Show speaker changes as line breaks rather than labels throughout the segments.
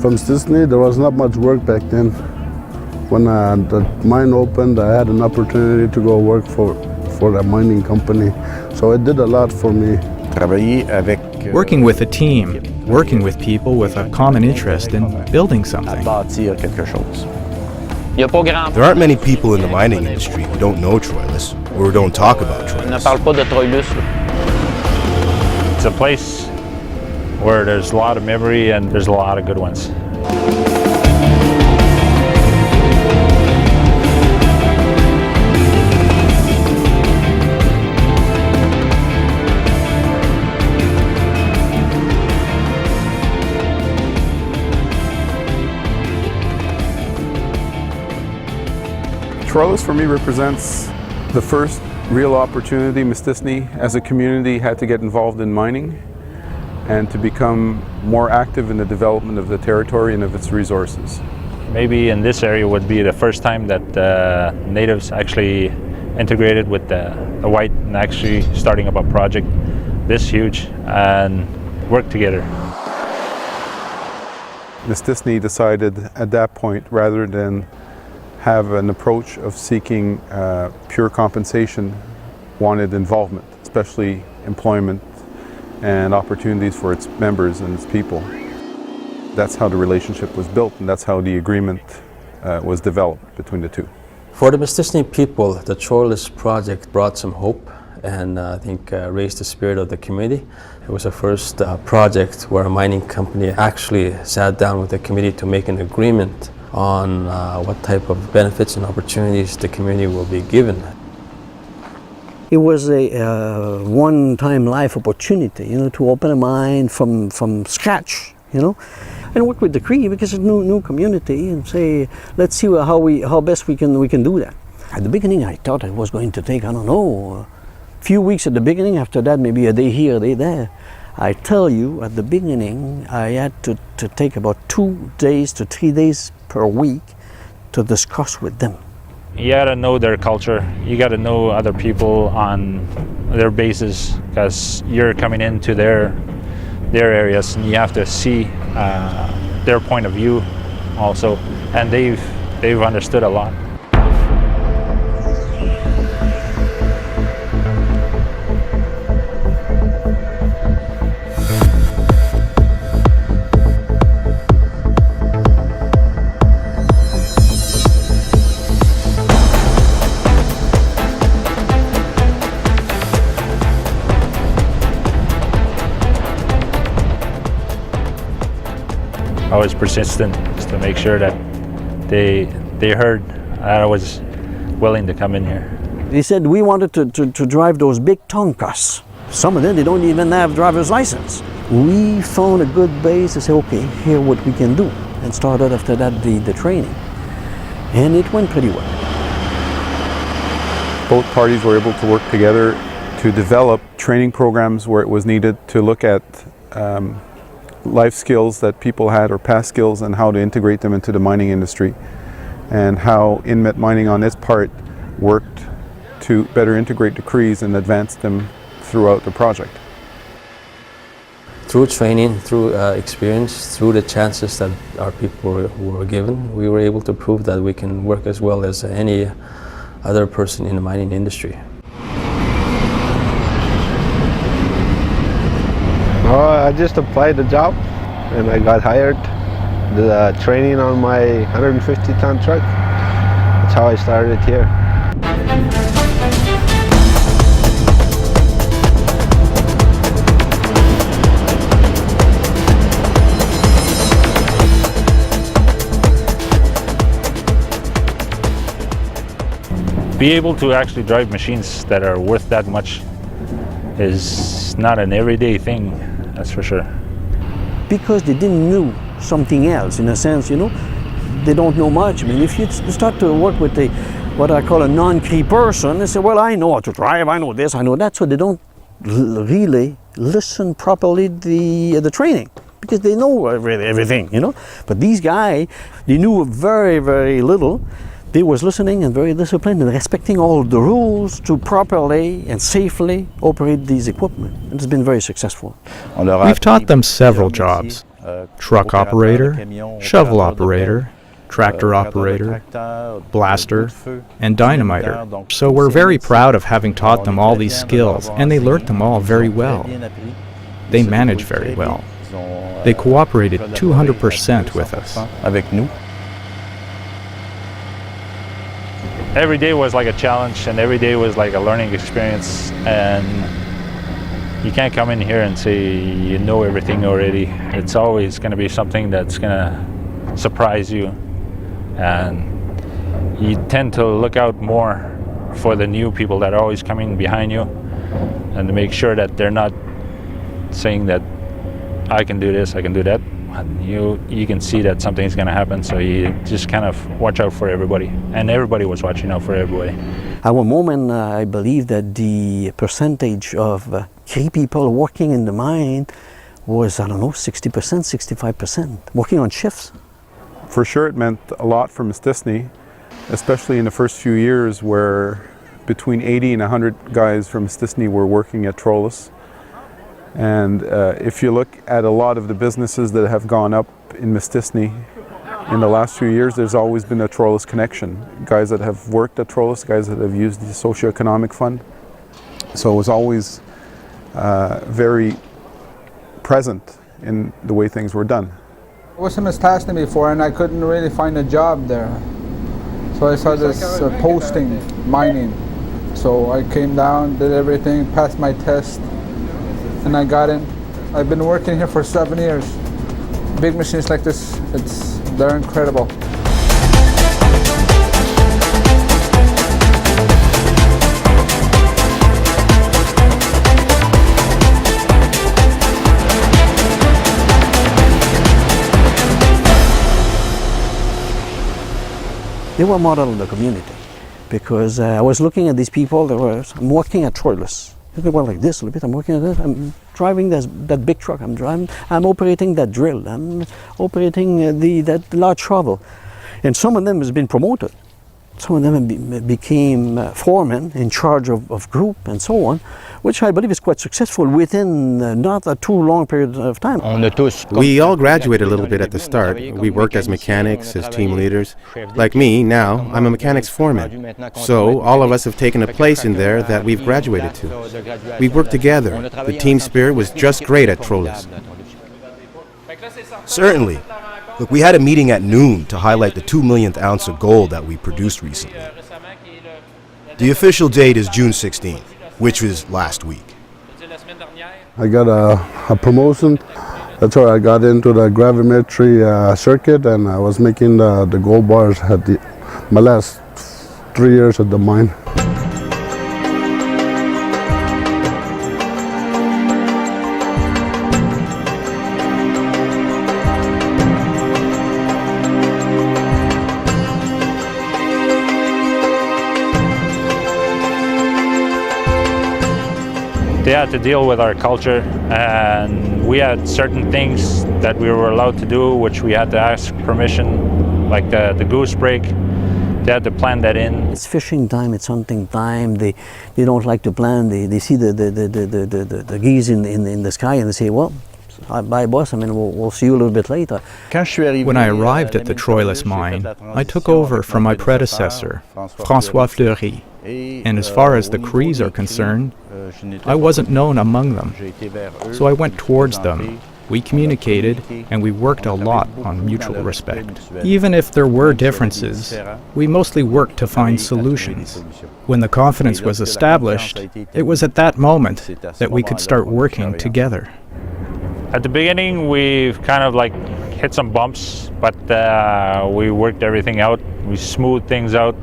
From Sisney, there was not much work back then. When the mine opened, I had an opportunity to go work for a mining company. So it did a lot for me.
Working with a team, working with people with a common interest in building something.
There aren't many people in the mining industry who don't know Troilus or who don't talk about Troilus.
It's a place where there's a lot of memory and there's a lot of good ones.
Troilus for me represents the first real opportunity Mistissini as a community had to get involved in mining and to become more active in the development of the territory and of its resources.
Maybe in this area would be the first time that natives actually integrated with the white and actually starting up a project this huge and work together.
Mistissini decided at that point, rather than have an approach of seeking pure compensation, wanted involvement, especially employment and opportunities for its members and its people. That's how the relationship was built, and that's how the agreement was developed between the two.
For the Mistissini people, the Troilus project brought some hope and I think raised the spirit of the community. It was the first project where a mining company actually sat down with the community to make an agreement on what type of benefits and opportunities the community will be given.
It was a one-time life opportunity, to open a mine from scratch, and work with the Cree because it's a new community, and say, let's see how best we can do that. At the beginning, I thought it was going to take, I don't know, a few weeks at the beginning. After that, maybe a day here, a day there. I tell you, at the beginning, I had to take about 2 days to 3 days per week to discuss with them.
You gotta know their culture, you gotta know other people on their bases, because you're coming into their areas and you have to see their point of view also, and they've understood a lot. I was persistent just to make sure that they heard I was willing to come in here.
They said we wanted to drive those big Tonkas. Some of them, they don't even have driver's license. We found a good base to say, okay, here what we can do, and started after that the training. And it went pretty well.
Both parties were able to work together to develop training programs where it was needed to look at life skills that people had or past skills and how to integrate them into the mining industry, and how Inmet Mining on its part worked to better integrate the Crees and advance them throughout the project.
Through training, through experience, through the chances that our people were given, we were able to prove that we can work as well as any other person in the mining industry.
I just applied the job and I got hired. The training on my 150-ton truck. That's how I started here.
Be able to actually drive machines that are worth that much is not an everyday thing, that's for sure.
Because they didn't know something else, in a sense, they don't know much. I mean, if you start to work with what I call a non-Cree person, they say, well, I know how to drive, I know this, I know that, so they don't really listen properly the training, because they know everything, But these guys, they knew very, very little. They was listening and very disciplined and respecting all the rules to properly and safely operate these equipment. It's been very successful.
We've taught them several jobs. truck operator, shovel operator, tractor operator, blaster, and dynamiter. So we're very proud of having taught them all these skills, and they learnt them all very well. They manage very well. They cooperated 200% with us.
Every day was like a challenge, and every day was like a learning experience, and you can't come in here and say you know everything already. It's always going to be something that's going to surprise you, and you tend to look out more for the new people that are always coming behind you, and to make sure that they're not saying that I can do this, I can do that. You can see that something's going to happen, so you just kind of watch out for everybody, and everybody was watching out for everybody.
At one moment, I believe that the percentage of Cree people working in the mine was, I don't know, 60%, 65%, working on shifts.
For sure it meant a lot for Mistissini, especially in the first few years where between 80 and 100 guys from Mistissini were working at Troilus. And if you look at a lot of the businesses that have gone up in Mistissini in the last few years, there's always been a Troilus connection. Guys that have worked at Troilus, guys that have used the socioeconomic fund. So it was always very present in the way things were done.
I was in Mistissini before, and I couldn't really find a job there. So I saw this posting, mining. So I came down, did everything, passed my test, and I got in. I've been working here for 7 years. Big machines like this, they're incredible.
They were a model in the community, because I was looking at these people. I'm working at Troilus. They were like this a little bit. I'm working at this. I'm driving that big truck. I'm operating that drill. I'm operating that large shovel. And some of them has been promoted. Some of them became foremen in charge of group and so on, which I believe is quite successful within not a too long period of time.
We all graduated a little bit at the start. We worked as mechanics, as team leaders. Like me, now, I'm a mechanics foreman. So all of us have taken a place in there that we've graduated to. We've worked together. The team spirit was just great at Troilus. Certainly. Look, we had a meeting at noon to highlight the 2 millionth ounce of gold that we produced recently. The official date is June 16th, which was last week.
I got a promotion. That's where I got into the gravimetry circuit, and I was making the gold bars at my last 3 years at the mine.
They had to deal with our culture, and we had certain things that we were allowed to do, which we had to ask permission, like the goose break. They had to plan that in.
It's fishing time, it's hunting time. They don't like to plan. They see the geese in the sky, and they say, well, bye boss, I mean, we'll see you a little bit later.
When I arrived at the Troilus mine, I took over from my predecessor, François Fleury. And as far as the Crees are concerned, I wasn't known among them. So I went towards them. We communicated, and we worked a lot on mutual respect. Even if there were differences, we mostly worked to find solutions. When the confidence was established, it was at that moment that we could start working together.
At the beginning, we've kind of like hit some bumps, but we worked everything out. We smoothed things out.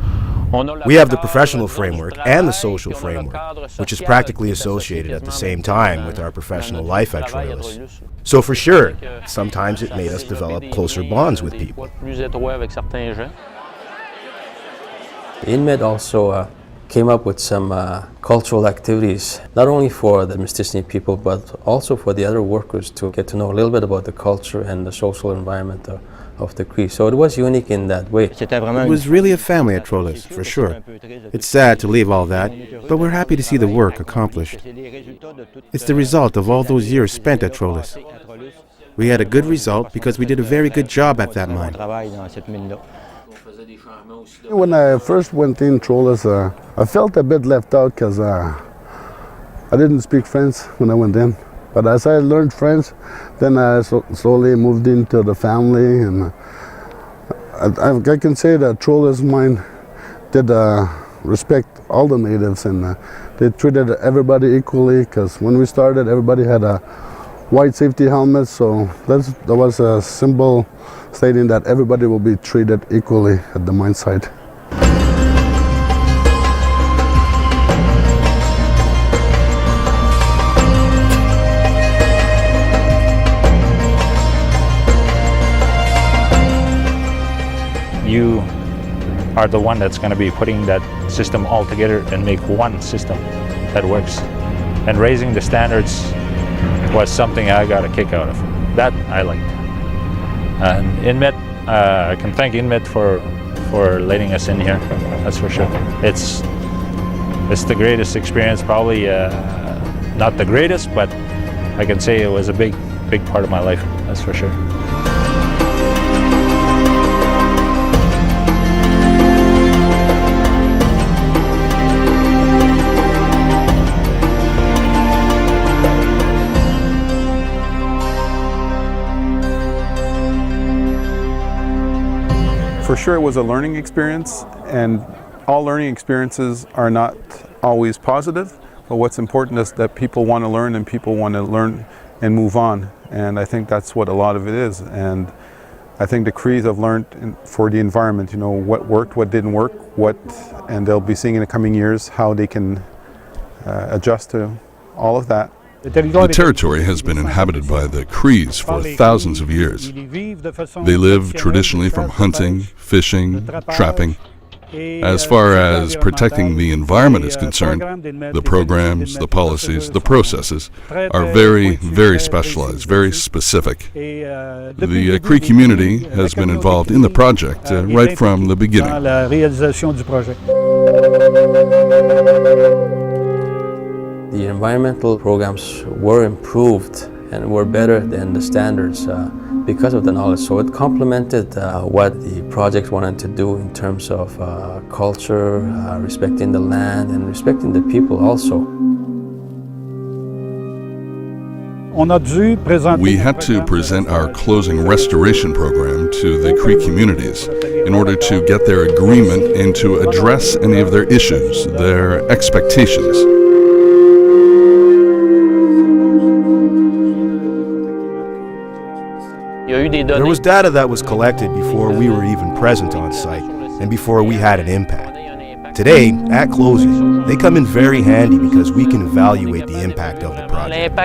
We have the professional framework and the social framework, which is practically associated at the same time with our professional life at Troilus. So for sure, sometimes it made us develop closer bonds with people.
Inmet also came up with some cultural activities, not only for the Mistissini people, but also for the other workers to get to know a little bit about the culture and the social environment of the Cree. So it was unique in that way.
It was really a family at Troilus, for sure. It's sad to leave all that, but we're happy to see the work accomplished. It's the result of all those years spent at Troilus. We had a good result because we did a very good job at that mine.
When I first went in Troilus, I felt a bit left out because I didn't speak French when I went in. But as I learned French, then I slowly moved into the family, and I can say that Troilus mine did respect all the natives, and they treated everybody equally, because when we started, everybody had a white safety helmet, so that was a symbol stating that everybody will be treated equally at the mine site.
You are the one that's going to be putting that system all together and make one system that works. And raising the standards was something I got a kick out of. That I liked. And Inmet, I can thank Inmet for letting us in here. That's for sure. It's the greatest experience. Probably not the greatest, but I can say it was a big part of my life. That's for sure.
For sure, it was a learning experience, and all learning experiences are not always positive, but what's important is that people want to learn, and people want to learn and move on, and I think that's what a lot of it is. And I think the Crees have learned for the environment, you know, what worked, what didn't work, and they'll be seeing in the coming years how they can adjust to all of that.
The territory has been inhabited by the Crees for thousands of years. They live traditionally from hunting, fishing, trapping. As far as protecting the environment is concerned, the programs, the policies, the processes are very, very specialized, very specific. The Cree community has been involved in the project right from the beginning.
The environmental programs were improved and were better than the standards because of the knowledge. So it complemented what the project wanted to do in terms of culture, respecting the land, and respecting the people also.
We had to present our closing restoration program to the Cree communities in order to get their agreement and to address any of their issues, their expectations.
There was data that was collected before we were even present on site and before we had an impact. Today, at closing, they come in very handy because we can evaluate the impact of the project.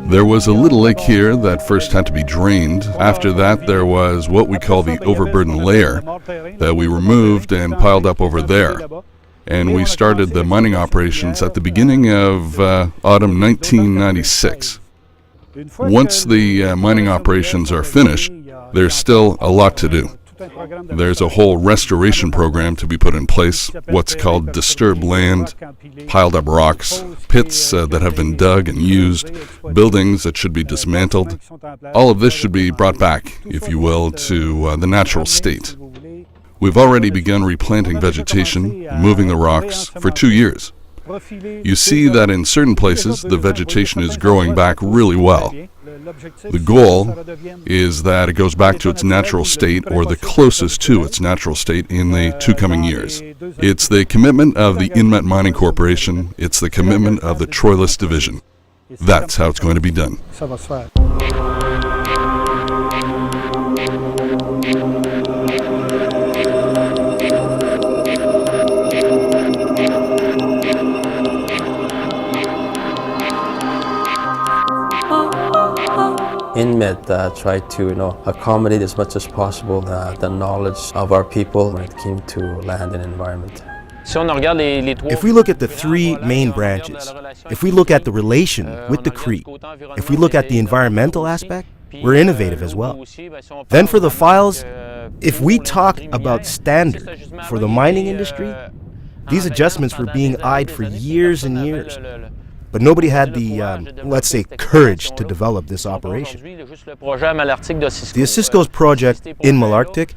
There was a little lake here that first had to be drained. After that, there was what we call the overburden layer that we removed and piled up over there. And we started the mining operations at the beginning of autumn 1996. Once the mining operations are finished, there's still a lot to do. There's a whole restoration program to be put in place, what's called disturbed land, piled up rocks, pits that have been dug and used, buildings that should be dismantled. All of this should be brought back, if you will, to the natural state. We've already begun replanting vegetation, moving the rocks for 2 years. You see that in certain places the vegetation is growing back really well. The goal is that it goes back to its natural state or the closest to its natural state in the 2 coming years. It's the commitment of the Inmet Mining Corporation. It's the commitment of the Troilus Division. That's how it's going to be done.
Inmet tried to accommodate as much as possible the knowledge of our people when it came to land and environment.
If we look at the 3 main branches, if we look at the relation with the Cree, if we look at the environmental aspect, we're innovative as well. Then for the files, if we talk about standard for the mining industry, these adjustments were being eyed for years and years. but nobody had the, let's say, courage to develop this operation. The Osisko's project in Malartic,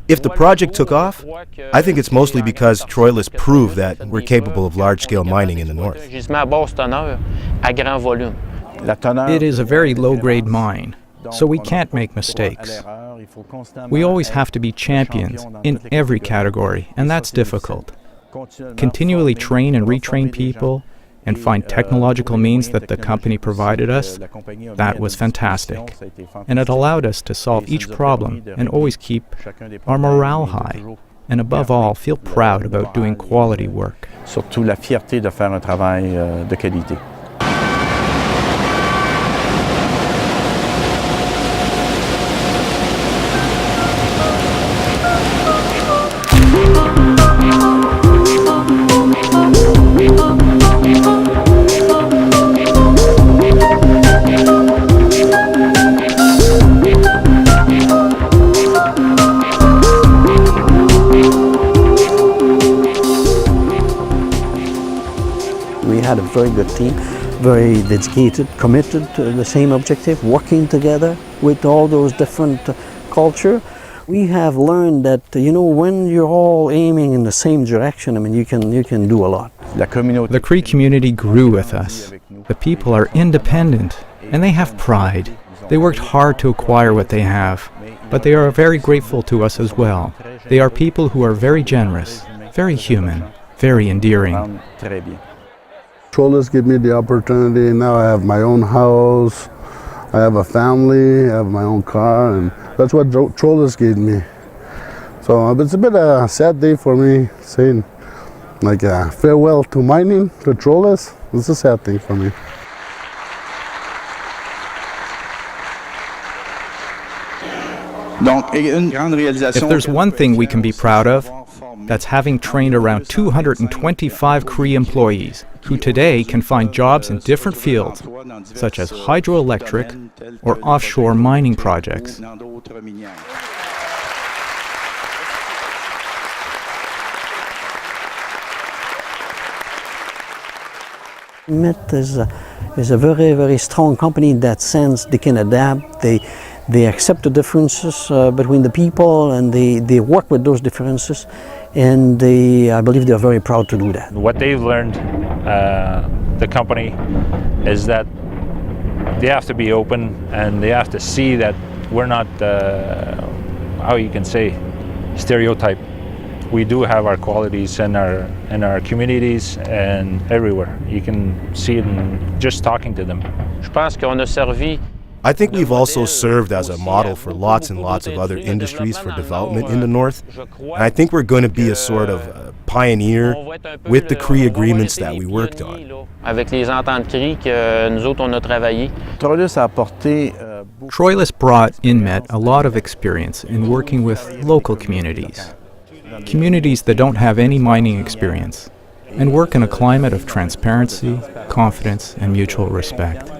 if the project took off, I think it's mostly because Troilus proved that we're capable of large-scale mining in the north.
It is a very low-grade mine, so we can't make mistakes. We always have to be champions in every category, and that's difficult. Continually train and retrain people and find technological means that the company provided us, that was fantastic. And it allowed us to solve each problem and always keep our morale high, and above all, feel proud about doing quality work.
Surtout la fierté de faire un travail de qualité.
Had a very good team, very dedicated, committed to the same objective, working together with all those different culture. We have learned that, when you're all aiming in the same direction, you can do a lot.
The Cree community grew with us. The people are independent and they have pride. They worked hard to acquire what they have, but they are very grateful to us as well. They are people who are very generous, very human, very endearing.
Troilus gave me the opportunity. Now I have my own house, I have a family, I have my own car, and that's what Troilus gave me. So it's a bit a sad day for me, saying farewell to mining, to Troilus. It's a sad thing for me.
If there's one thing we can be proud of, that's having trained around 225 Cree employees who today can find jobs in different fields, such as hydroelectric or offshore mining projects.
Inmet is a very, very strong company in that sense. They can adapt, they accept the differences between the people, and they work with those differences, and I believe they're very proud to do that.
What they've learned, the company, is that they have to be open and they have to see that we're not, how you can say, stereotype. We do have our qualities in our communities and everywhere. You can see it in just talking to them.
I think we've also served as a model for lots and lots of other industries for development in the north. And I think we're going to be a sort of pioneer with the Cree agreements that we worked on.
Troilus brought Inmet a lot of experience in working with local communities. Communities that don't have any mining experience, and work in a climate of transparency, confidence, and mutual respect.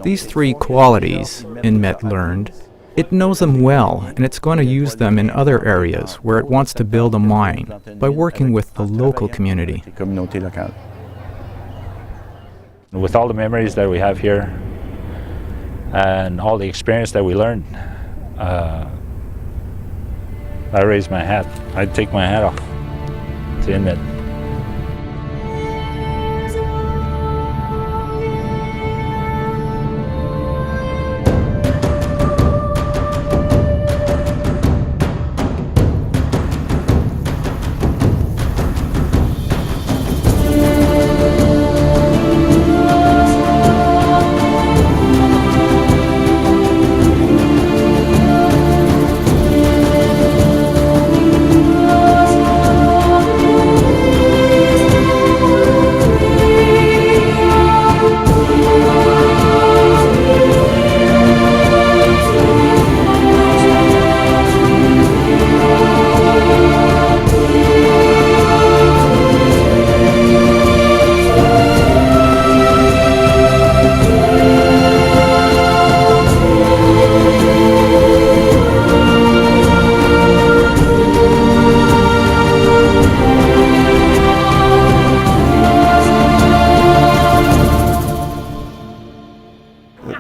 These three qualities, Inmet learned, it knows them well, and it's going to use them in other areas where it wants to build a mine by working with the local community.
With all the memories that we have here and all the experience that we learned, I raise my hat. I take my hat off to Inmet.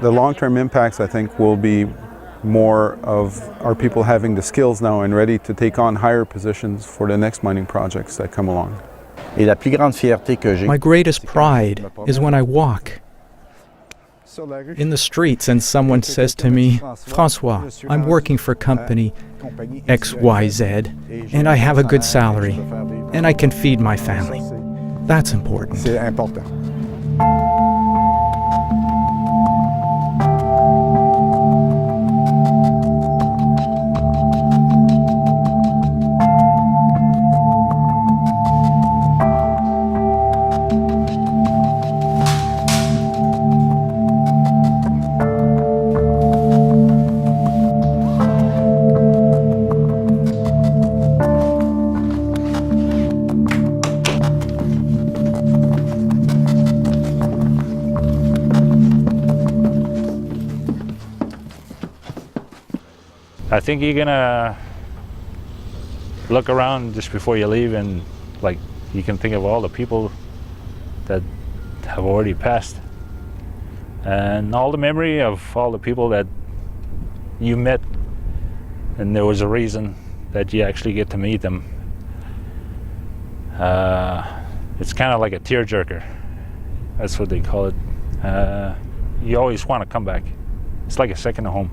The long-term impacts, I think, will be more of our people having the skills now and ready to take on higher positions for the next mining projects that come along.
My greatest pride is when I walk in the streets and someone says to me, "François, I'm working for company XYZ and I have a good salary and I can feed my family." That's important.
I think you're gonna look around just before you leave, and like you can think of all the people that have already passed and all the memory of all the people that you met, and there was a reason that you actually get to meet them. It's kind of like a tearjerker. That's what they call it. You always want to come back. It's like a second home.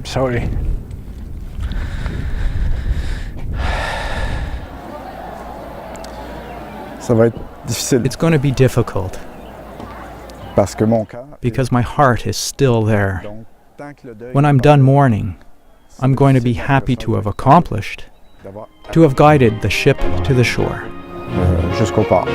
Sorry.
It's going to be difficult because my heart is still there. When I'm done mourning, I'm going to be happy to have accomplished, to have guided the ship to the shore.
Jusqu'au port.